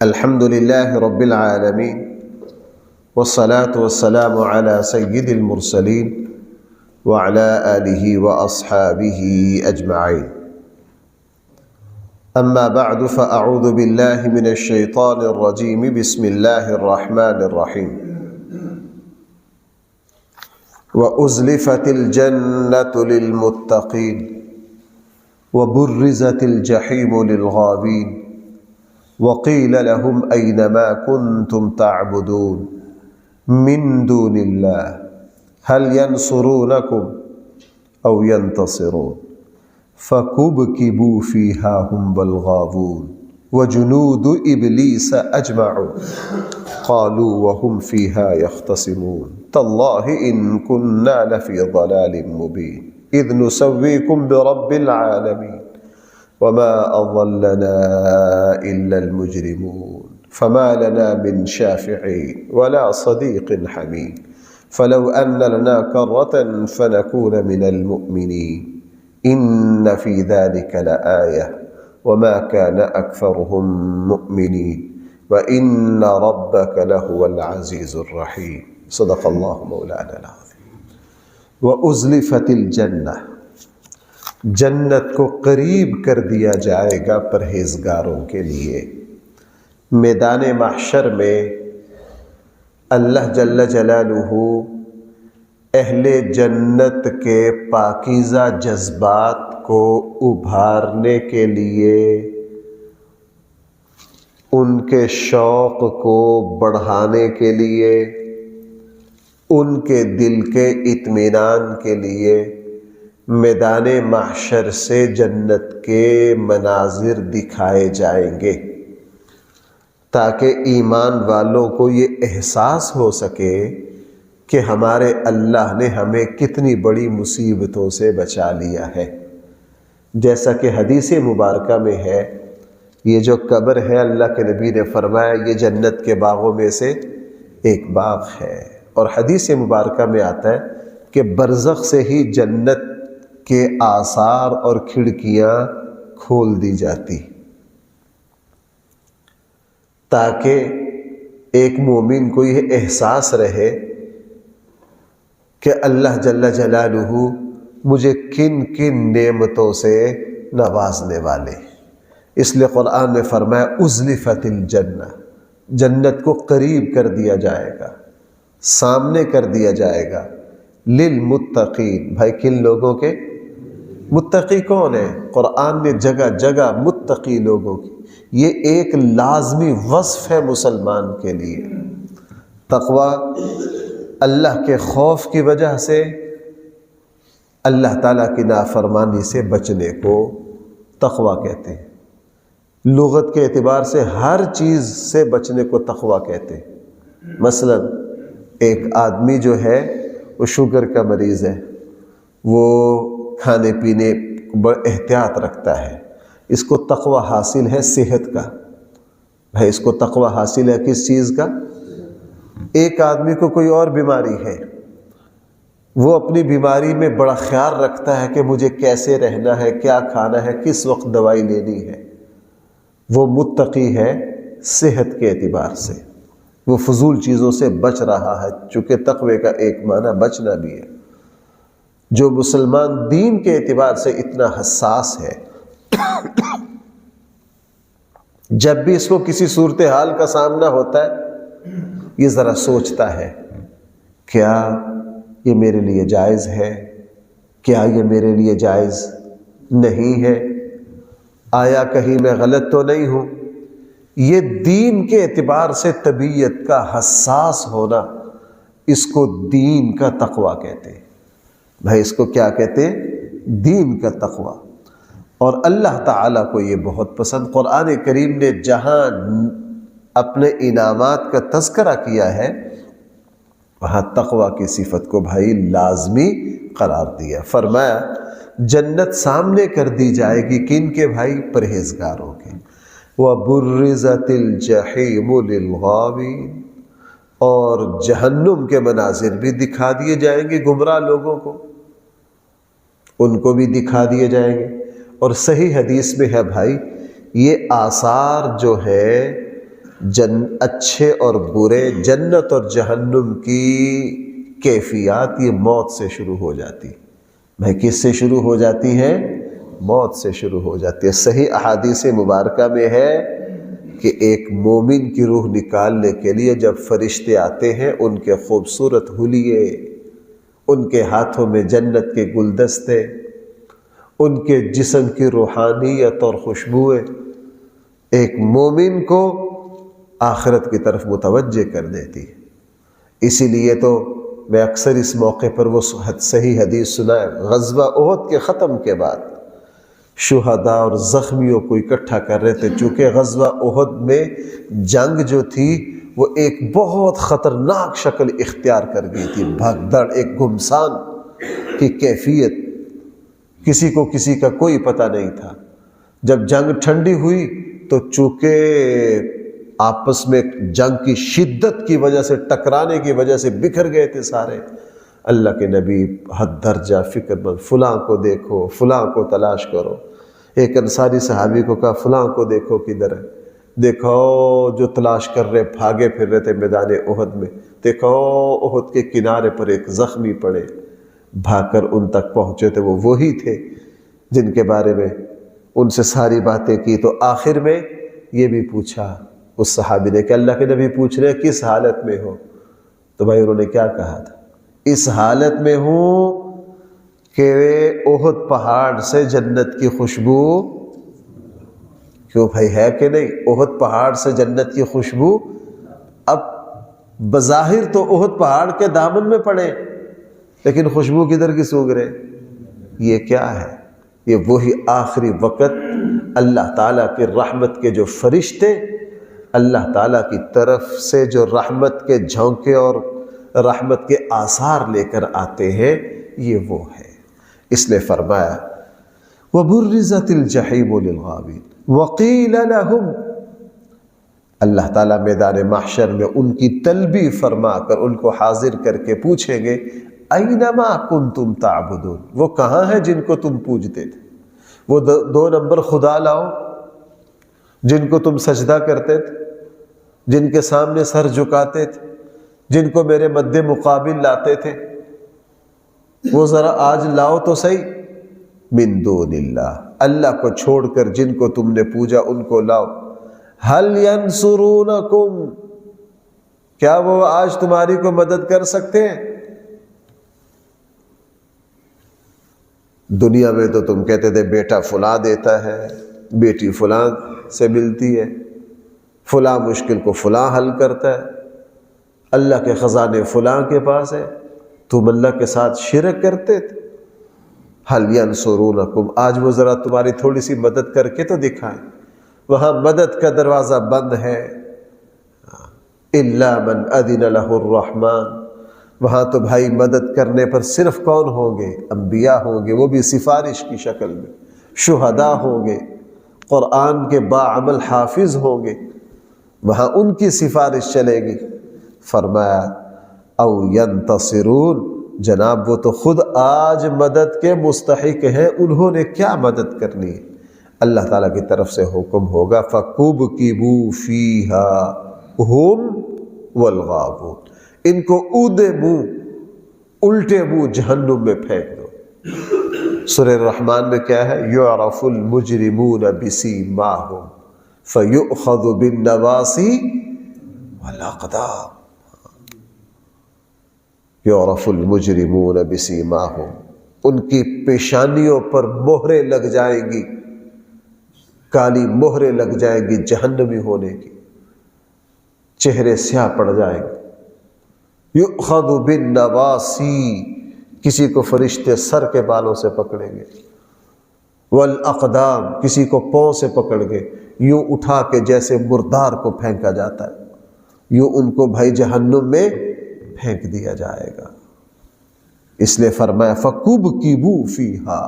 الحمد لله رب العالمين والصلاة والسلام على سيد المرسلين وعلى آله وأصحابه أجمعين. أما بعد فأعوذ بالله من الشيطان الرجيم. بسم الله الرحمن الرحيم. وأزلفت الجنة للمتقين وبرزت الجحيم للغاوين وقيل لهم أين ما كنتم تعبدون من دون الله هل ينصرونكم أو ينتصرون فكبكبوا فيها هم والغاوون وجنود إبليس أجمعون قالوا وهم فيها يختصمون تالله إن كنا لفي ضلال مبين إذ نسويكم برب العالمين وما أضلنا إلا المجرمون فما لنا من شافعين ولا صديق حميم فلو أن لنا كرة فنكون من المؤمنين إن في ذلك لآية وما كان أكثرهم مؤمنين وإن ربك لهو العزيز الرحيم. صدق الله مولانا العظيم. وأزلفت الجنة، جنت کو قریب کر دیا جائے گا پرہیزگاروں کے لیے. میدان محشر میں اللہ جل جلالہ اہل جنت کے پاکیزہ جذبات کو ابھارنے کے لیے، ان کے شوق کو بڑھانے کے لیے، ان کے دل کے اطمینان کے لیے میدان محشر سے جنت کے مناظر دکھائے جائیں گے، تاکہ ایمان والوں کو یہ احساس ہو سکے کہ ہمارے اللہ نے ہمیں کتنی بڑی مصیبتوں سے بچا لیا ہے. جیسا کہ حدیث مبارکہ میں ہے، یہ جو قبر ہے، اللہ کے نبی نے فرمایا یہ جنت کے باغوں میں سے ایک باغ ہے. اور حدیث مبارکہ میں آتا ہے کہ برزخ سے ہی جنت کے آثار اور کھڑکیاں کھول دی جاتی، تاکہ ایک مومن کو یہ احساس رہے کہ اللہ جل جلالہ مجھے کن کن نعمتوں سے نوازنے والے. اس لیے قرآن نے فرمایا ازلفت الجنہ، جنت کو قریب کر دیا جائے گا، سامنے کر دیا جائے گا. للمتقین، بھائی کن لوگوں کے؟ متقی کون ہے؟ قرآن نے جگہ جگہ متقی لوگوں کی، یہ ایک لازمی وصف ہے مسلمان کے لیے. تقویٰ اللہ کے خوف کی وجہ سے، اللہ تعالیٰ کی نافرمانی سے بچنے کو تقویٰ کہتے ہیں. لغت کے اعتبار سے ہر چیز سے بچنے کو تقویٰ کہتے ہیں. مثلا ایک آدمی جو ہے وہ شوگر کا مریض ہے، وہ کھانے پینے بڑا احتیاط رکھتا ہے، اس کو تقویٰ حاصل ہے صحت کا. بھائی اس کو تقویٰ حاصل ہے کس چیز کا؟ ایک آدمی کو کوئی اور بیماری ہے، وہ اپنی بیماری میں بڑا خیال رکھتا ہے کہ مجھے کیسے رہنا ہے، کیا کھانا ہے، کس وقت دوائی لینی ہے. وہ متقی ہے صحت کے اعتبار سے، وہ فضول چیزوں سے بچ رہا ہے، چونکہ تقوی کا ایک معنی بچنا بھی ہے. جو مسلمان دین کے اعتبار سے اتنا حساس ہے، جب بھی اس کو کسی صورتحال کا سامنا ہوتا ہے یہ ذرا سوچتا ہے کیا یہ میرے لیے جائز ہے، کیا یہ میرے لیے جائز نہیں ہے، آیا کہیں میں غلط تو نہیں ہوں. یہ دین کے اعتبار سے طبیعت کا حساس ہونا، اس کو دین کا تقویٰ کہتے ہیں. بھائی اس کو کیا کہتے ہیں؟ دین کا تقویٰ. اور اللہ تعالیٰ کو یہ بہت پسند. قرآن کریم نے جہاں اپنے انعامات کا تذکرہ کیا ہے وہاں تقویٰ کی صفت کو بھائی لازمی قرار دیا. فرمایا جنت سامنے کر دی جائے گی کن کے؟ بھائی پرہیزگاروں کے. وَبُرِّزَتِ الْجَحِيمُ لِلْغَاوِينَ، اور جہنم کے مناظر بھی دکھا دیے جائیں گے گمراہ لوگوں کو، ان کو بھی دکھا دیے جائیں گے. اور صحیح حدیث میں ہے بھائی یہ آثار جو ہے اچھے اور برے، جنت اور جہنم کی کیفیات یہ موت سے شروع ہو جاتی۔ بھائی کس سے شروع ہو جاتی ہیں؟ موت سے شروع ہو جاتی ہے۔ صحیح احادیث مبارکہ میں ہے کہ ایک مومن کی روح نکالنے کے لیے جب فرشتے آتے ہیں، ان کے خوبصورت حلیے، ان کے ہاتھوں میں جنت کے گلدستے، ان کے جسم کی روحانیت اور خوشبوئیں ایک مومن کو آخرت کی طرف متوجہ کر دیتی ہے۔ اسی لیے تو میں اکثر اس موقع پر وہ صحیح حدیث سنائے، غزوہ احد کے ختم کے بعد شہداء اور زخمیوں کو اکٹھا کر رہے تھے، چونکہ غزوہ احد میں جنگ جو تھی وہ ایک بہت خطرناک شکل اختیار کر گئی تھی، بھگدڑ، ایک گھمسان کی کیفیت، کسی کو کسی کا کوئی پتہ نہیں تھا۔ جب جنگ ٹھنڈی ہوئی تو چونکہ آپس میں جنگ کی شدت کی وجہ سے، ٹکرانے کی وجہ سے بکھر گئے تھے سارے، اللہ کے نبی حد درجہ فکر مند، فلاں کو دیکھو، فلاں کو تلاش کرو۔ ایک انصاری صحابی کو کہا فلاں کو دیکھو کدھر ہے، دیکھو جو تلاش کر رہے بھاگے پھر رہے تھے میدان احد میں، دیکھو احد کے کنارے پر ایک زخمی پڑے، بھاگ کر ان تک پہنچے تھے، وہ وہی تھے جن کے بارے میں ان سے ساری باتیں کی۔ تو آخر میں یہ بھی پوچھا اس صحابی نے کہ اللہ کے نبی پوچھ رہے کس حالت میں ہو؟ تو بھائی انہوں نے کیا کہا تھا؟ اس حالت میں ہوں کہ احد پہاڑ سے جنت کی خوشبو، کیوں بھائی ہے کہ نہیں؟ احد پہاڑ سے جنت کی خوشبو، اب بظاہر تو احد پہاڑ کے دامن میں پڑے لیکن خوشبو کدھر کی سونگھ رہے؟ یہ کیا ہے؟ یہ وہی آخری وقت اللہ تعالیٰ کی رحمت کے جو فرشتے اللہ تعالیٰ کی طرف سے جو رحمت کے جھونکے اور رحمت کے آثار لے کر آتے ہیں، یہ وہ ہے۔ اس نے فرمایا وَبُرِّزَتِ الْجَحِيمُ لِلْغَاوِينَ وَقِيلَ لَهُمْ، اللہ تعالیٰ میدان محشر میں ان کی طلبی فرما کر ان کو حاضر کر کے پوچھیں گے اَيْنَمَا كُنْتُمْ تَعْبُدُونَ، وہ کہاں ہیں جن کو تم پوجتے تھے؟ وہ دو نمبر خدا لاؤ جن کو تم سجدہ کرتے تھے، جن کے سامنے سر جھکاتے تھے، جن کو میرے مد مقابل لاتے تھے، وہ ذرا آج لاؤ تو صحیح۔ من دون اللہ، اللہ کو چھوڑ کر جن کو تم نے پوجا ان کو لاؤ۔ هل ينصرونکم، کیا وہ آج تمہاری کو مدد کر سکتے ہیں؟ دنیا میں تو تم کہتے تھے بیٹا فلاں دیتا ہے، بیٹی فلاں سے ملتی ہے، فلاں مشکل کو فلاں حل کرتا ہے، اللہ کے خزانے فلاں کے پاس ہے، تم اللہ کے ساتھ شرک کرتے تھے۔ حل ینصرونکم، آج وہ ذرا تمہاری تھوڑی سی مدد کر کے تو دکھائیں۔ وہاں مدد کا دروازہ بند ہے، الا من اذن له الرحمن، وہاں تو بھائی مدد کرنے پر صرف کون ہوں گے؟ انبیاء ہوں گے، وہ بھی سفارش کی شکل میں، شہداء ہوں گے، قرآن کے باعمل حافظ ہوں گے، وہاں ان کی سفارش چلے گی۔ فرمایا او ینتصرون، جناب وہ تو خود آج مدد کے مستحق ہیں، انہوں نے کیا مدد کرنی ہے؟ اللہ تعالیٰ کی طرف سے حکم ہوگا فَكُبْكِبُوا فِيهَا هُمْ وَالْغَاوُونَ، ان کو اودے منہ الٹے منہ جہنم میں پھینک دو۔ سورہ الرحمن میں کیا ہے؟ یعرف المجرمون بسیماہم فیؤخذ بالنواصی والاقدام، یعرف المجرمون بسیماہم، ان کی پیشانیوں پر مہریں لگ جائیں گی، کالی مہریں لگ جائیں گی جہنمی ہونے کی، چہرے سیاہ پڑ جائیں گے۔ یؤخذ بالنواصی، کسی کو فرشتے سر کے بالوں سے پکڑیں گے، والاقدام، کسی کو پاؤں سے پکڑ گے، یوں اٹھا کے جیسے مردار کو پھینکا جاتا ہے، یوں ان کو بھائی جہنم میں پھینک دیا جائے گا۔ اس لیے فرمایا فَكُبْكِبُوا فِيهَا،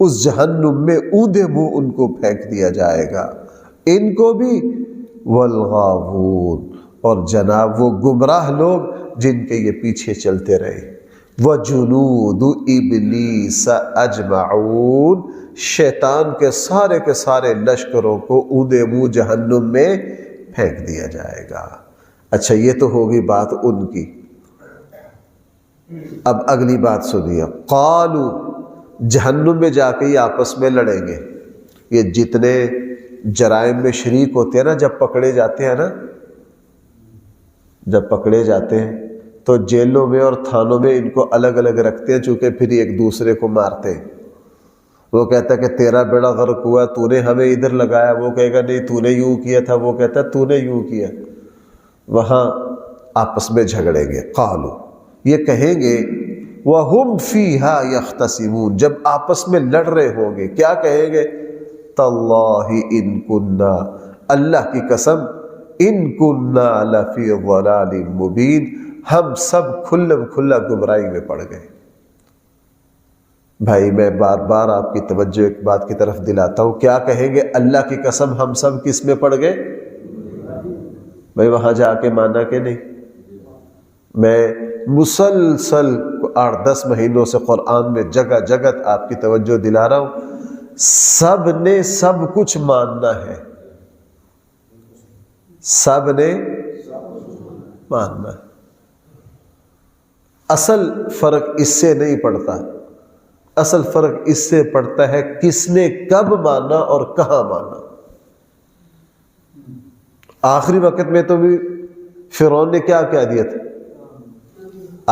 اس جہنم میں اودے منہ ان کو پھینک دیا جائے گا، ان کو بھی، والغاوون، اور جناب وہ گمراہ لوگ جن کے یہ پیچھے چلتے رہے، وجنود ابلیس اجمعون، شیطان کے سارے لشکروں کو اودے منہ جہنم میں پھینک دیا جائے گا۔ اچھا یہ تو ہوگی بات ان کی، اب اگلی بات سنیے، قالو، جہنم میں جا کے یہ آپس میں لڑیں گے۔ یہ جتنے جرائم میں شریک ہوتے ہیں نا، جب پکڑے جاتے ہیں نا، جب پکڑے جاتے ہیں تو جیلوں میں اور تھانوں میں ان کو الگ الگ رکھتے ہیں، چونکہ پھر ایک دوسرے کو مارتے ہیں۔ وہ کہتا ہے کہ تیرا بیڑا غرق ہوا، تو نے ہمیں ادھر لگایا، وہ کہے گا نہیں تو نے یوں کیا تھا، وہ کہتا ہے تو نے یوں کیا۔ وہاں آپس میں جھگڑیں گے۔ قالو، یہ کہیں گے وَهُمْ فِيهَا يَخْتَصِمُونَ، جب آپس میں لڑ رہے ہوں گے کیا کہیں گے؟ تَاللَّهِ إِن كُنَّا، اللہ کی قسم، إِن كُنَّا لَفِي ضَلَالٍ مُبِينٍ، ہم سب کھلم کھلا گمراہی میں پڑ گئے۔ بھائی میں بار بار آپ کی توجہ ایک بات کی طرف دلاتا ہوں، کیا کہیں گے؟ اللہ کی قسم ہم سب کس میں پڑ گئے؟ بھائی وہاں جا کے مانا کہ نہیں؟ میں مسلسل 8-10 مہینوں سے قرآن میں جگہ جگہ آپ کی توجہ دلا رہا ہوں، سب نے سب کچھ ماننا ہے، سب نے ماننا ہے۔ اصل فرق اس سے نہیں پڑتا، اصل فرق اس سے پڑتا ہے کس نے کب مانا اور کہاں مانا۔ آخری وقت میں تو بھی فرعون نے کیا کہہ دیا تھا؟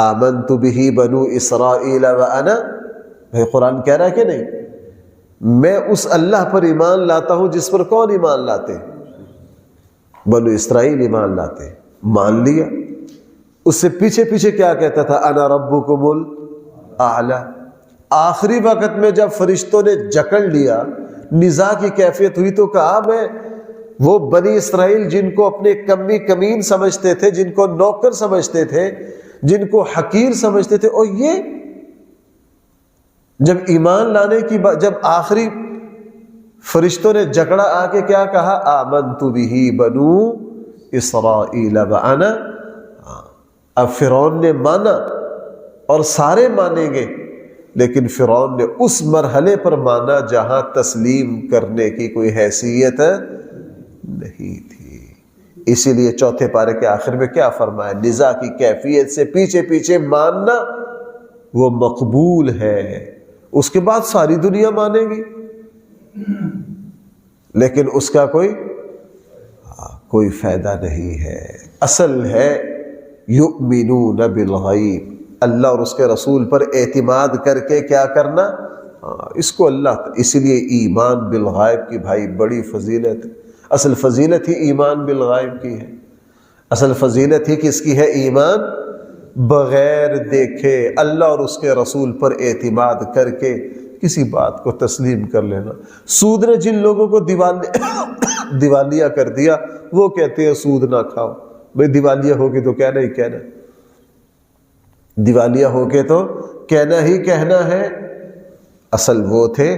آمنت بہ بنو اسرائیل وانا، بھائی قرآن کہہ رہا ہے کہ نہیں؟ میں اس اللہ پر ایمان لاتا ہوں جس پر کون ایمان لاتے؟ بنو اسرائیل ایمان لاتے، مان لیا۔ اس سے پیچھے پیچھے کیا کہتا تھا؟ انا ربکم الاعلی۔ آخری وقت میں جب فرشتوں نے جکڑ لیا، نزاع کی کیفیت ہوئی، تو کہا میں وہ بنی اسرائیل جن کو اپنے کمی کمین سمجھتے تھے، جن کو نوکر سمجھتے تھے، جن کو حقیر سمجھتے تھے، اور یہ جب ایمان لانے کی بات، جب آخری فرشتوں نے جکڑا آ کے کیا کہا؟ آمنت بہ بنو اسرائیل وانا۔ اب فرعون نے مانا اور سارے مانیں گے، لیکن فرعون نے اس مرحلے پر مانا جہاں تسلیم کرنے کی کوئی حیثیت نہیں تھی۔ اسی لیے چوتھے پارے کے آخر میں کیا فرمایا؟ نزاع کی کیفیت سے پیچھے پیچھے ماننا وہ مقبول ہے، اس کے بعد ساری دنیا مانے گی، لیکن اس کا کوئی فائدہ نہیں ہے۔ اصل ہے یؤمنون بالغیب، اللہ اور اس کے رسول پر اعتماد کر کے کیا کرنا، اس کو اللہ، اس لیے ایمان بالغیب کی بھائی بڑی فضیلت ہے۔ اصل فضیلت ہی ایمان بالغیب کی ہے، اصل فضیلت ہی کس کی ہے؟ ایمان بغیر دیکھے اللہ اور اس کے رسول پر اعتماد کر کے کسی بات کو تسلیم کر لینا۔ سود نے جن لوگوں کو دیوالیہ کر دیا، وہ کہتے ہیں سود نہ کھاؤ۔ بھئی دیوالیہ ہو کے تو کہنا ہی کہنا، دیوالیہ ہو کے تو کہنا ہی کہنا ہے۔ اصل وہ تھے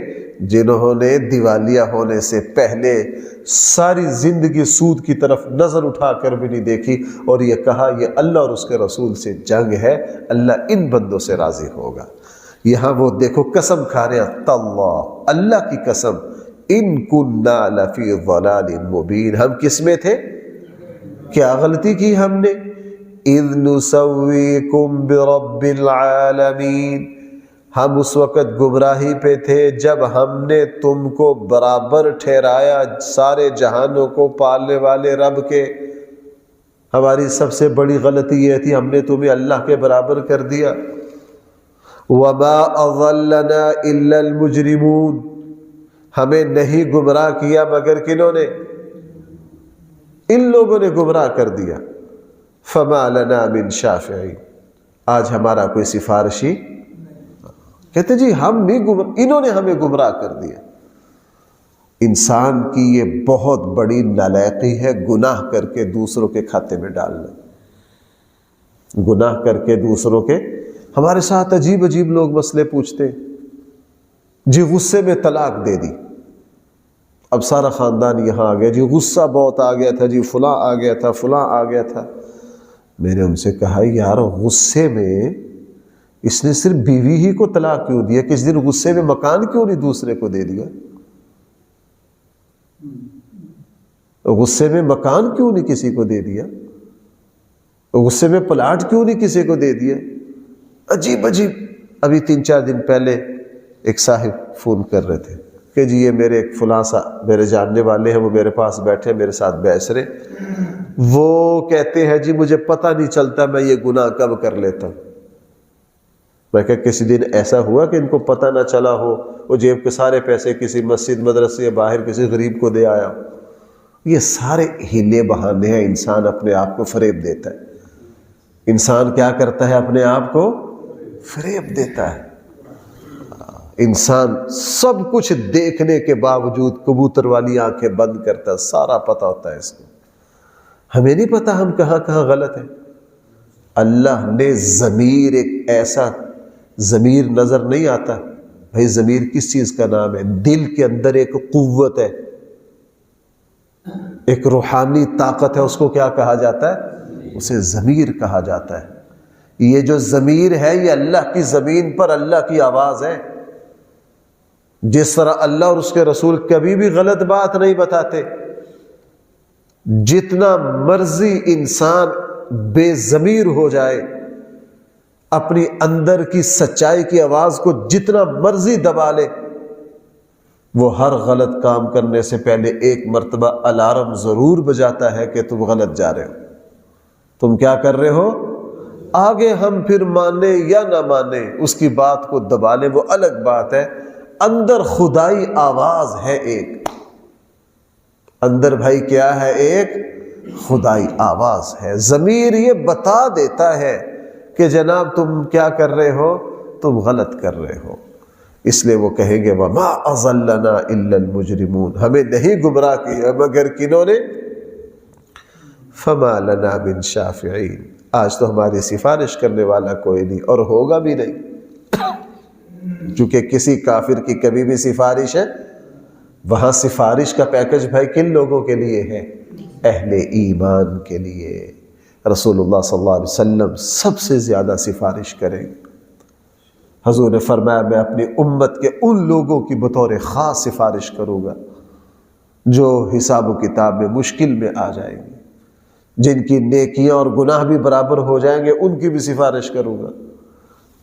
جنہوں نے دیوالیہ ہونے سے پہلے ساری زندگی سود کی طرف نظر اٹھا کر بھی نہیں دیکھی، اور یہ کہا یہ اللہ اور اس کے رسول سے جنگ ہے، اللہ ان بندوں سے راضی ہوگا۔ یہاں وہ دیکھو قسم کھا رہے ہیں، تاللہ، اللہ کی قسم، ان کننا لفی ضلال مبین، ہم کس میں تھے؟ کیا غلطی کی ہم نے؟ اذ نسویکم برب العالمین، ہم اس وقت گمراہی پہ تھے جب ہم نے تم کو برابر ٹھہرایا سارے جہانوں کو پالنے والے رب کے۔ ہماری سب سے بڑی غلطی یہ تھی، ہم نے تمہیں اللہ کے برابر کر دیا۔ وما اضلنا الا المجرمون، ہمیں نہیں گمراہ کیا مگر کنہوں نے؟ ان لوگوں نے گمراہ کر دیا۔ فما لنا من شافعین، آج ہمارا کوئی سفارشی، کہتے جی ہم نہیں گمراہ، انہوں نے ہمیں گمراہ کر دیا۔ انسان کی یہ بہت بڑی نالائقی ہے، گناہ کر کے دوسروں کے کھاتے میں ڈالنا، گناہ کر کے دوسروں کے۔ ہمارے ساتھ عجیب عجیب لوگ مسئلے پوچھتے ہیں، جی غصے میں طلاق دے دی، اب سارا خاندان یہاں آ گیا، جی غصہ بہت آ گیا تھا، جی فلاں آ گیا تھا، فلاں آ گیا تھا۔ میں نے ان سے کہا یار غصے میں اس نے صرف بیوی ہی کو طلاق کیوں دیا، کس دن غصے میں مکان کیوں نہیں دوسرے کو دے دیا؟ غصے میں مکان کیوں نہیں کسی کو دے دیا؟ غصے میں پلاٹ کیوں نہیں کسی کو دے دیا؟ عجیب عجیب. ابھی 3-4 دن پہلے ایک صاحب فون کر رہے تھے کہ جی یہ میرے ایک فلاں میرے جاننے والے ہیں، وہ میرے پاس بیٹھے میرے ساتھ بحث رہے، وہ کہتے ہیں جی مجھے پتہ نہیں چلتا میں یہ گناہ کب کر لیتا ہوں. میں کہ کسی دن ایسا ہوا کہ ان کو پتہ نہ چلا ہو، وہ جیب کے سارے پیسے کسی مسجد مدرسے یا باہر کسی غریب کو دے آیا؟ یہ سارے ہیلے بہانے ہیں. انسان اپنے آپ کو فریب دیتا ہے. انسان کیا کرتا ہے؟ اپنے آپ کو فریب دیتا ہے. انسان سب کچھ دیکھنے کے باوجود کبوتر والی آنکھیں بند کرتا ہے، سارا پتہ ہوتا ہے اس کو. ہمیں نہیں پتا ہم کہاں کہاں غلط ہیں. اللہ نے ضمیر ایک ایسا ضمیر نظر نہیں آتا. بھائی ضمیر کس چیز کا نام ہے؟ دل کے اندر ایک قوت ہے، ایک روحانی طاقت ہے، اس کو کیا کہا جاتا ہے؟ اسے ضمیر کہا جاتا ہے. یہ جو ضمیر ہے یہ اللہ کی زمین پر اللہ کی آواز ہے. جس طرح اللہ اور اس کے رسول کبھی بھی غلط بات نہیں بتاتے، جتنا مرضی انسان بے ضمیر ہو جائے، اپنی اندر کی سچائی کی آواز کو جتنا مرضی دبا لے، وہ ہر غلط کام کرنے سے پہلے ایک مرتبہ الارم ضرور بجاتا ہے کہ تم غلط جا رہے ہو، تم کیا کر رہے ہو. آگے ہم پھر مانے یا نہ مانے اس کی بات کو دبا لیں وہ الگ بات ہے. اندر خدائی آواز ہے ایک، اندر بھائی کیا ہے؟ ایک خدائی آواز ہے. ضمیر یہ بتا دیتا ہے کہ جناب تم کیا کر رہے ہو؟ تم غلط کر رہے ہو. اس لیے وہ کہیں گے وَمَا أَضَلَّنَا إِلَّا الْمُجْرِمُونَ، ہمیں نہیں گمراہ کیا مگر کنہوں نے؟ فَمَا لَنَا مِن شَافِعِينَ، آج تو ہماری سفارش کرنے والا کوئی نہیں اور ہوگا بھی نہیں. چونکہ کسی کافر کی کبھی بھی سفارش ہے، وہاں سفارش کا پیکج بھائی کن لوگوں کے لیے ہے؟ اہل ایمان کے لیے. رسول اللہ صلی اللہ علیہ وسلم سب سے زیادہ سفارش کریں. حضور نے فرمایا میں اپنی امت کے ان لوگوں کی بطور خاص سفارش کروں گا جو حساب و کتاب میں مشکل میں آ جائیں گے، جن کی نیکیاں اور گناہ بھی برابر ہو جائیں گے، ان کی بھی سفارش کروں گا.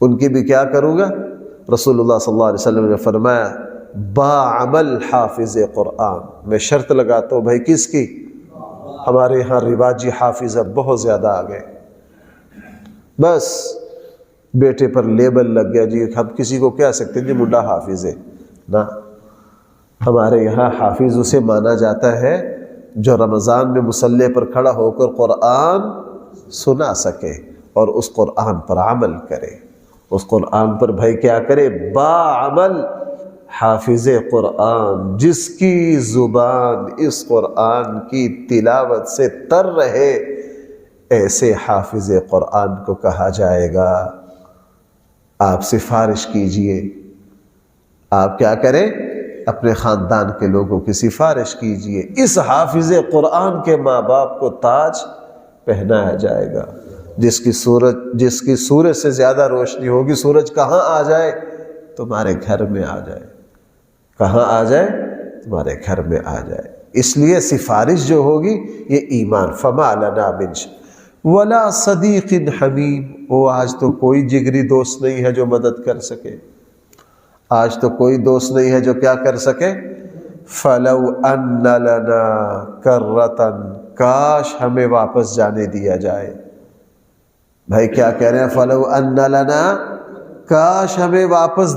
ان کی بھی کیا کروں گا؟ رسول اللہ صلی اللہ علیہ وسلم نے فرمایا باعمل حافظ قرآن، میں شرط لگاتا ہوں بھائی کس کی؟ ہمارے ہاں رواجی حافظ اب بہت زیادہ آ گئے. بس بیٹے پر لیبل لگ گیا جی، ہم کسی کو کہہ سکتے ہیں جی مڈا حافظ ہے نا. ہمارے یہاں حافظ اسے مانا جاتا ہے جو رمضان میں مصلی پر کھڑا ہو کر قرآن سنا سکے اور اس قرآن پر عمل کرے. اس قرآن پر بھائی کیا کرے؟ باعمل حافظ قرآن، جس کی زبان اس قرآن کی تلاوت سے تر رہے، ایسے حافظ قرآن کو کہا جائے گا. آپ سفارش کیجئے، آپ کیا کریں؟ اپنے خاندان کے لوگوں کی سفارش کیجئے. اس حافظ قرآن کے ماں باپ کو تاج پہنایا جائے گا. جس کی سورج سے زیادہ روشنی ہوگی، سورج کہاں آ جائے؟ تمہارے گھر میں آ جائے. کہاں آ جائے؟ تمہارے گھر میں آ جائے. اس لیے سفارش جو ہوگی یہ ایمان. فما لنا من ولا صدیق حمیم، وہ آج تو کوئی جگری دوست نہیں ہے جو مدد کر سکے. آج تو کوئی دوست نہیں ہے جو کیا کر سکے. فلو ان لنا کرۃ، کاش ہمیں واپس جانے دیا جائے. بھائی کیا کہہ رہے ہیں؟ فلو ان لنا، کاش ہمیں واپس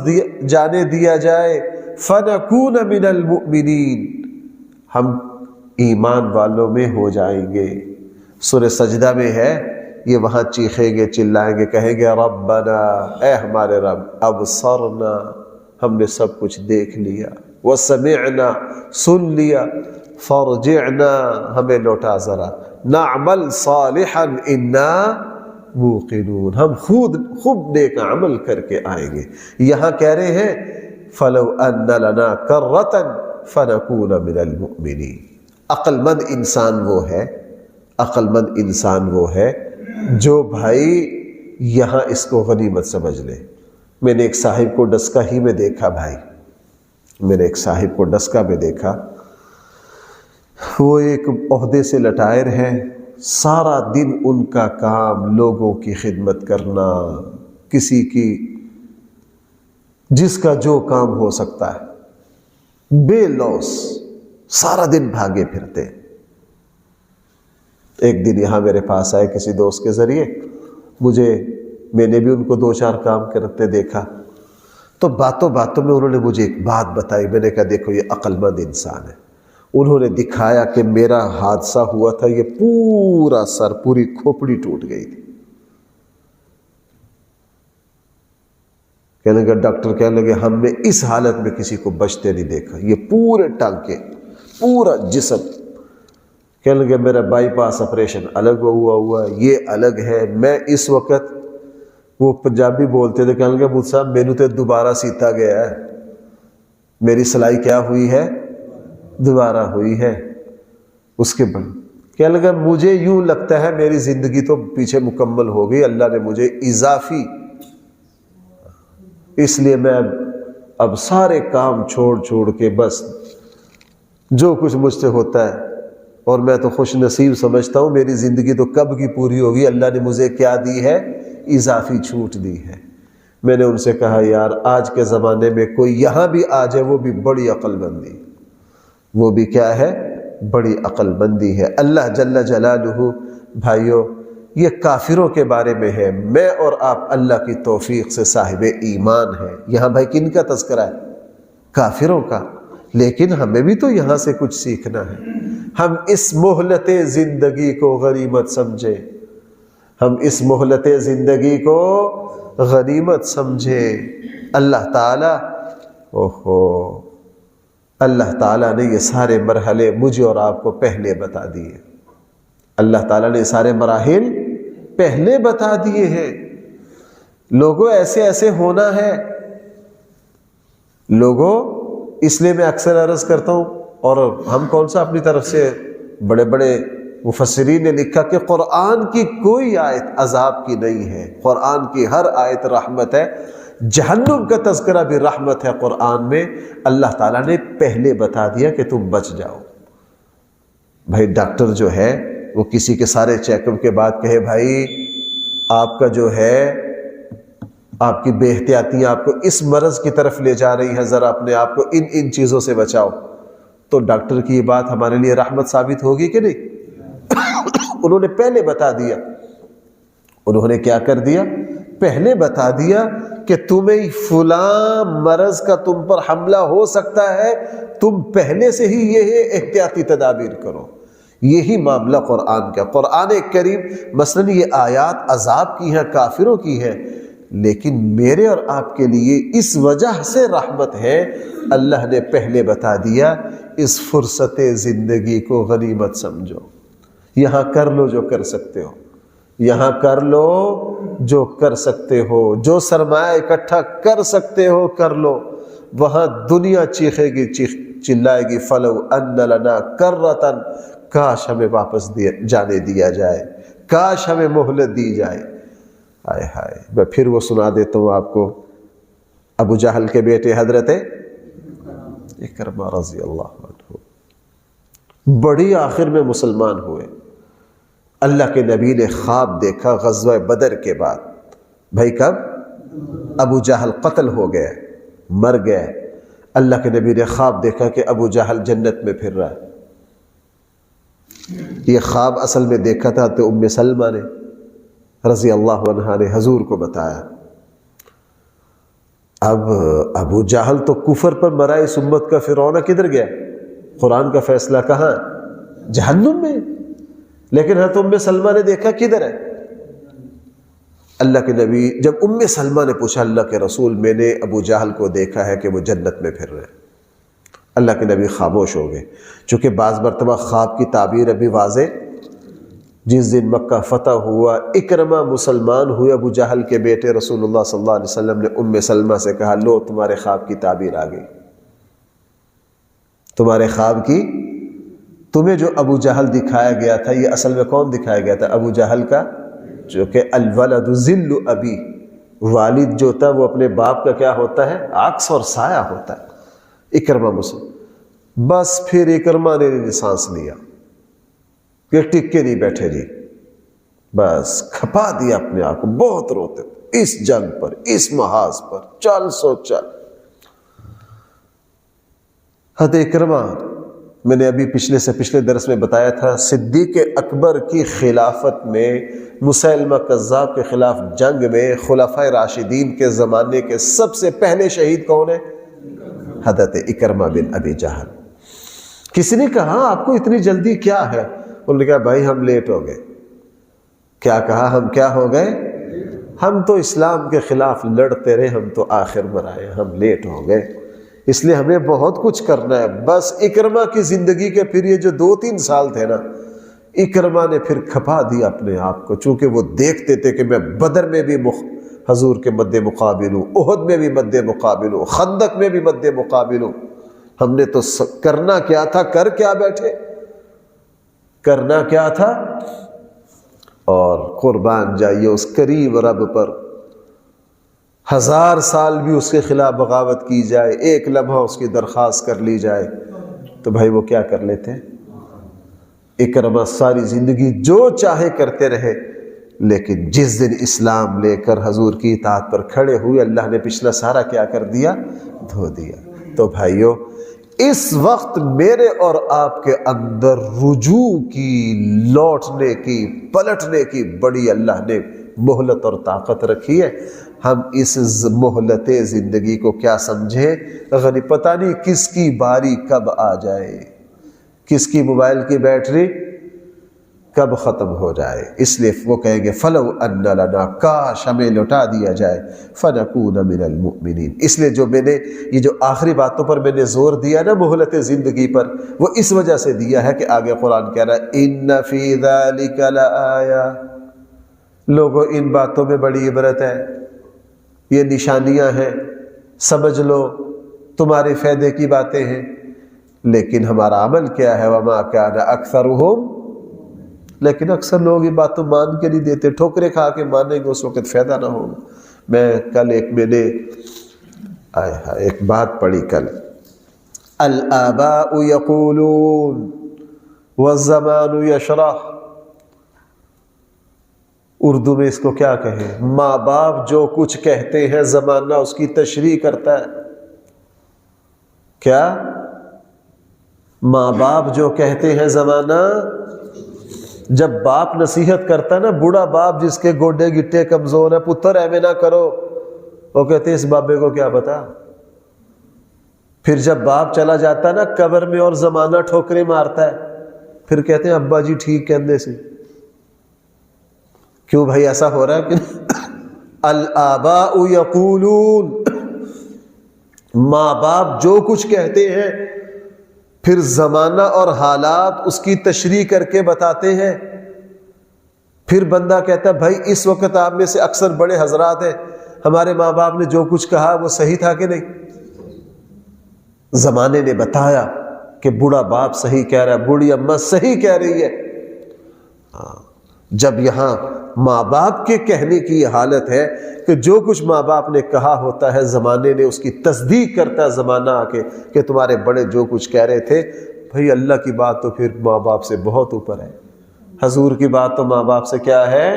جانے دیا جائے. فنکون من المؤمنین، ہم ایمان والوں میں ہو جائیں گے. سورہ سجدہ میں ہے یہ، وہاں چیخیں گے، چلائیں گے، کہیں گے ربنا، اے ہمارے رب، ابصرنا، ہم نے سب کچھ دیکھ لیا، وسمعنا، سن لیا، فرجعنا، ہمیں لوٹا ذرا، نعمل صالحا انا موقنون، ہم خوب نیک عمل کر کے آئیں گے. یہاں کہہ رہے ہیں فلو ان لنا کرۃ فنکون من المؤمنین. عقل مند انسان وہ ہے جو بھائی یہاں اس کو غنیمت سمجھ لے. میں نے ایک صاحب کو ڈسکا ہی میں دیکھا بھائی، میں نے ایک صاحب کو ڈسکا میں دیکھا وہ ایک عہدے سے لٹائر ہیں، سارا دن ان کا کام لوگوں کی خدمت کرنا، کسی کی جس کا جو کام ہو سکتا ہے، بے لوس سارا دن بھاگے پھرتے۔ ایک دن یہاں میرے پاس آئے کسی دوست کے ذریعے، میں نے بھی ان کو 2-4 کام کرتے دیکھا، تو باتوں باتوں میں انہوں نے مجھے ایک بات بتائی۔ میں نے کہا دیکھو یہ عقل مند انسان ہے۔ انہوں نے دکھایا کہ میرا حادثہ ہوا تھا، یہ پورا سر، پوری کھوپڑی ٹوٹ گئی تھی۔ کہنے لگا، ڈاکٹر کہنے لگے ہم نے اس حالت میں کسی کو بچتے نہیں دیکھا، یہ پورے ٹانکے، پورا جسم۔ کہنے لگے میرا بائی پاس آپریشن الگ ہوا، یہ الگ ہے۔ میں اس وقت، وہ پنجابی بولتے تھے، کہنے لگے مجھ صاحب مینو تے دوبارہ سیتا گیا ہے، میری سلائی کیا ہوئی ہے؟ دوبارہ ہوئی ہے۔ اس کے بعد کہنے لگا مجھے یوں لگتا ہے میری زندگی تو پیچھے مکمل ہو گئی، اللہ نے مجھے اضافی، اس لیے میں اب سارے کام چھوڑ کے بس جو کچھ مجھ سے ہوتا ہے، اور میں تو خوش نصیب سمجھتا ہوں، میری زندگی تو کب کی پوری ہوگی، اللہ نے مجھے کیا دی ہے؟ اضافی چھوٹ دی ہے۔ میں نے ان سے کہا یار آج کے زمانے میں کوئی یہاں بھی آ جائے وہ بھی بڑی عقل مندی، وہ بھی کیا ہے؟ بڑی عقل مندی ہے۔ اللہ جل جلالہ بھائیوں یہ کافروں کے بارے میں ہے، میں اور آپ اللہ کی توفیق سے صاحب ایمان ہیں۔ یہاں بھائی کن کا تذکرہ ہے؟ کافروں کا۔ لیکن ہمیں بھی تو یہاں سے کچھ سیکھنا ہے۔ ہم اس مہلت زندگی کو غنیمت سمجھیں، ہم اس مہلت زندگی کو غنیمت سمجھیں۔ اللہ تعالیٰ اللہ تعالیٰ نے یہ سارے مرحلے مجھے اور آپ کو پہلے بتا دیے۔ اللہ تعالیٰ نے سارے مراحل پہلے بتا دیے ہیں۔ لوگوں ایسے ایسے ہونا ہے، لوگوں، اس لیے میں اکثر عرض کرتا ہوں، اور ہم کون سا اپنی طرف سے، بڑے بڑے مفسرین نے لکھا کہ قرآن کی کوئی آیت عذاب کی نہیں ہے، قرآن کی ہر آیت رحمت ہے۔ جہنم کا تذکرہ بھی رحمت ہے قرآن میں۔ اللہ تعالیٰ نے پہلے بتا دیا کہ تم بچ جاؤ۔ بھائی ڈاکٹر جو ہے وہ کسی کے سارے چیک اپ کے بعد کہے بھائی آپ کا جو ہے، آپ کی بے احتیاطیاں آپ کو اس مرض کی طرف لے جا رہی ہیں، ذرا اپنے آپ کو ان چیزوں سے بچاؤ، تو ڈاکٹر کی یہ بات ہمارے لیے رحمت ثابت ہوگی کہ نہیں؟ انہوں نے پہلے بتا دیا۔ انہوں نے کیا کر دیا؟ پہلے بتا دیا کہ تمہیں فلاں مرض کا تم پر حملہ ہو سکتا ہے، تم پہلے سے ہی یہ احتیاطی تدابیر کرو۔ یہی معاملہ قرآن کا۔ قرآن کریم مثلا یہ آیات عذاب کی ہیں، کافروں کی ہیں، لیکن میرے اور آپ کے لیے اس وجہ سے رحمت ہے، اللہ نے پہلے بتا دیا اس فرصت زندگی کو غنیمت سمجھو، یہاں کر لو جو کر سکتے ہو، یہاں کر لو جو کر سکتے ہو، جو سرمایہ اکٹھا کر سکتے ہو کر لو، وہاں دنیا چیخے گی، چلائے گی، فلو ان لنا کرۃ، کاش ہمیں واپس جانے دیا جائے، کاش ہمیں مہلت دی جائے۔ ہائے ہائے، میں پھر وہ سنا دیتا ہوں آپ کو، ابو جہل کے بیٹے حضرت اکرمہ رضی اللہ عنہ بڑی آخر میں مسلمان ہوئے۔ اللہ کے نبی نے خواب دیکھا غزوہ بدر کے بعد، بھائی کب؟ ابو جہل قتل ہو گئے، مر گئے۔ اللہ کے نبی نے خواب دیکھا کہ ابو جہل جنت میں پھر رہا ہے۔ یہ خواب اصل میں دیکھا تھا تو ام سلمہ نے رضی اللہ عنہا نے حضور کو بتایا۔ اب ابو جہل تو کفر پر مرا، اس امت کا فرعون کدھر گیا؟ قرآن کا فیصلہ کہاں؟ جہنم میں۔ لیکن حضرت ام سلمہ نے دیکھا کدھر ہے؟ اللہ کے نبی، جب ام سلمہ نے پوچھا اللہ کے رسول میں نے ابو جہل کو دیکھا ہے کہ وہ جنت میں پھر رہے ہیں، اللہ کے نبی خاموش ہو گئے۔ چونکہ بعض مرتبہ خواب کی تعبیر ابھی واضح، جس دن مکہ فتح ہوا، اکرمہ مسلمان ہوئے، ابو جہل کے بیٹے رسول اللہ صلی اللہ علیہ وسلم نے ام سلمہ سے کہا لو تمہارے خواب کی تعبیر آ گئی، تمہارے خواب کی، تمہیں جو ابو جہل دکھایا گیا تھا یہ اصل میں کون دکھایا گیا تھا؟ ابو جہل کا، جو کہ الولد ذل ابی، والد جو ہوتا ہے وہ اپنے باپ کا کیا ہوتا ہے؟ عکس اور سایہ ہوتا ہے۔ اکرمہ مسلم، بس پھر اکرمہ نے سانس لیا کہ ٹک کے نہیں بیٹھے جی، بس کھپا دیا اپنے آپ کو، بہت روتے تھے اس جنگ پر، اس محاذ پر، چل سو چل۔ حضرت اکرمہ، میں نے ابھی پچھلے درس میں بتایا تھا، صدیق اکبر کی خلافت میں مسیلمہ کذاب کے خلاف جنگ میں خلفائے راشدین کے زمانے کے سب سے پہلے شہید کون ہے؟ حضرت اکرمہ بن ابی جہل۔ کسی نے کہا آپ کو اتنی جلدی کیا ہے؟ انہوں نے کہا بھائی ہم لیٹ ہو گئے۔ کیا کہا؟ ہم کیا ہو گئے؟ ہم تو اسلام کے خلاف لڑتے رہے، ہم تو آخر میں آئے، ہم لیٹ ہو گئے، اس لیے ہمیں بہت کچھ کرنا ہے۔ بس اکرمہ کی زندگی کے پھر یہ جو 2-3 سال تھے نا، اکرمہ نے پھر کھپا دیا اپنے آپ کو، چونکہ وہ دیکھتے تھے کہ میں بدر میں بھی حضور کے مد مقابل ہوں، احد میں بھی مد مقابل ہوں، خندق میں بھی مد مقابل ہوں۔ ہم نے تو کرنا کیا تھا، کر کیا بیٹھے، کرنا کیا تھا۔ اور قربان جائیے اس کریم رب پر، 1000 سال بھی اس کے خلاف بغاوت کی جائے، ایک لمحہ اس کی درخواست کر لی جائے تو بھائی وہ کیا کر لیتے ہیں؟ اکرمہ ساری زندگی جو چاہے کرتے رہے، لیکن جس دن اسلام لے کر حضور کی اطاعت پر کھڑے ہوئے، اللہ نے پچھلا سارا کیا کر دیا؟ دھو دیا۔ تو بھائیو، اس وقت میرے اور آپ کے اندر رجوع کی، لوٹنے کی، پلٹنے کی بڑی اللہ نے مہلت اور طاقت رکھی ہے۔ ہم اس مہلت زندگی کو کیا سمجھیں؟ غنی پتہ نہیں کس کی باری کب آ جائے، کس کی موبائل کی بیٹری کب ختم ہو جائے۔ اس لیے وہ کہیں گے فَلَوْ أَنَّ لَنَا، کاش ہمیں لوٹا دیا جائے، فَنَكُونَ مِنَ الْمُؤْمِنِينَ۔ اس لیے جو میں نے یہ جو آخری باتوں پر میں نے زور دیا نا، مہلت زندگی پر، وہ اس وجہ سے دیا ہے کہ آگے قرآن کہہ رہا ہے إِنَّ فِي ذَلِكَ لَآيَةً۔ لوگوں، ان باتوں میں بڑی عبرت ہے، یہ نشانیاں ہیں، سمجھ لو، تمہارے فائدے کی باتیں ہیں، لیکن ہمارا عمل کیا ہے؟ وَمَا كَانَ أَكْثَرُهُمْ، لیکن اکثر لوگ یہ بات تو مان کے نہیں دیتے، ٹھوکرے کھا کے مانیں گے، اس وقت فائدہ نہ ہوگا۔ میں کل میں نے ایک بات پڑھی کل، الآباء یقولون والزمان یشرح، اردو میں اس کو کیا کہیں؟ ماں باپ جو کچھ کہتے ہیں زمانہ اس کی تشریح کرتا ہے۔ کیا؟ ماں باپ جو کہتے ہیں زمانہ، جب باپ نصیحت کرتا نا، بوڑھا باپ جس کے گوڈے گٹے کمزور ہیں، پتر ایویں نہ کرو، وہ کہتے ہیں اس بابے کو کیا پتا۔ پھر جب باپ چلا جاتا نا قبر میں اور زمانہ ٹھوکرے مارتا ہے، پھر کہتے ہیں ابا جی ٹھیک کہنے سے۔ کیوں بھائی ایسا ہو رہا ہے کہ الآباء یقولون، ماں باپ جو کچھ کہتے ہیں، پھر زمانہ اور حالات اس کی تشریح کر کے بتاتے ہیں۔ پھر بندہ کہتا ہے بھائی اس وقت آپ میں سے اکثر بڑے حضرات ہیں، ہمارے ماں باپ نے جو کچھ کہا وہ صحیح تھا کہ نہیں؟ زمانے نے بتایا کہ بوڑھا باپ صحیح کہہ رہا ہے، بوڑھی اماں صحیح کہہ رہی ہے۔ جب یہاں ماں باپ کے کہنے کی یہ حالت ہے کہ جو کچھ ماں باپ نے کہا ہوتا ہے، زمانے نے اس کی تصدیق کرتا ہے زمانہ آ کے کہ تمہارے بڑے جو کچھ کہہ رہے تھے۔ بھئی اللہ کی بات تو پھر ماں باپ سے بہت اوپر ہے، حضور کی بات تو ماں باپ سے کیا ہے؟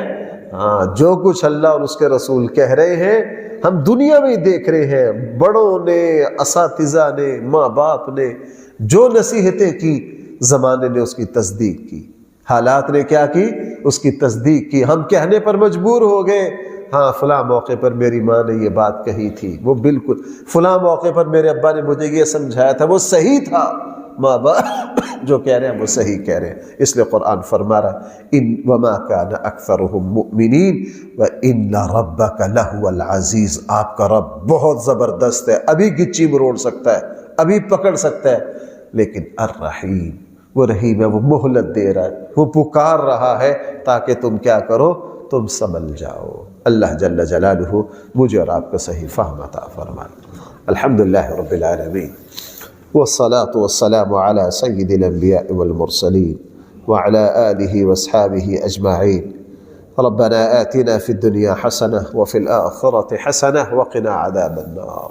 جو کچھ اللہ اور اس کے رسول کہہ رہے ہیں ہم دنیا میں ہی دیکھ رہے ہیں، بڑوں نے، اساتذہ نے، ماں باپ نے جو نصیحتیں کی، زمانے نے اس کی تصدیق کی، حالات نے کیا کی؟ اس کی تصدیق کی۔ ہم کہنے پر مجبور ہو گئے، ہاں فلاں موقع پر میری ماں نے یہ بات کہی تھی، وہ بالکل فلاں موقع پر میرے ابا نے مجھے یہ سمجھایا تھا، وہ صحیح تھا۔ ماں باپ جو کہہ رہے ہیں وہ صحیح کہہ رہے ہیں۔ اس لیے قرآن فرما رہا ہے وَمَا كَانَ أَكْثَرُهُمْ مُؤْمِنِينَ وَإِنَّ رَبَّكَ لَهُوَ الْعَزِيزُ، آپ کا رب بہت زبردست ہے، ابھی گچی مروڑ سکتا ہے، ابھی پکڑ سکتا ہے، لیکن الرحیم، وہ رحیم ہے، وہ مہلت دے رہا ہے، وہ پکار رہا ہے تاکہ تم کیا کرو؟ تم سنبھل جاؤ۔ اللہ جل جلالہ مجھے اور آپ کو صحیح فہم عطا فرمائے۔ الحمدللہ رب العالمین، والصلاة والسلام على سید الانبیاء والمرسلین وعلى آلہ واصحابہ اجمعین۔ ربنا آتنا في الدنيا حسنة وفي الآخرة حسنة وقنا عذاب النار۔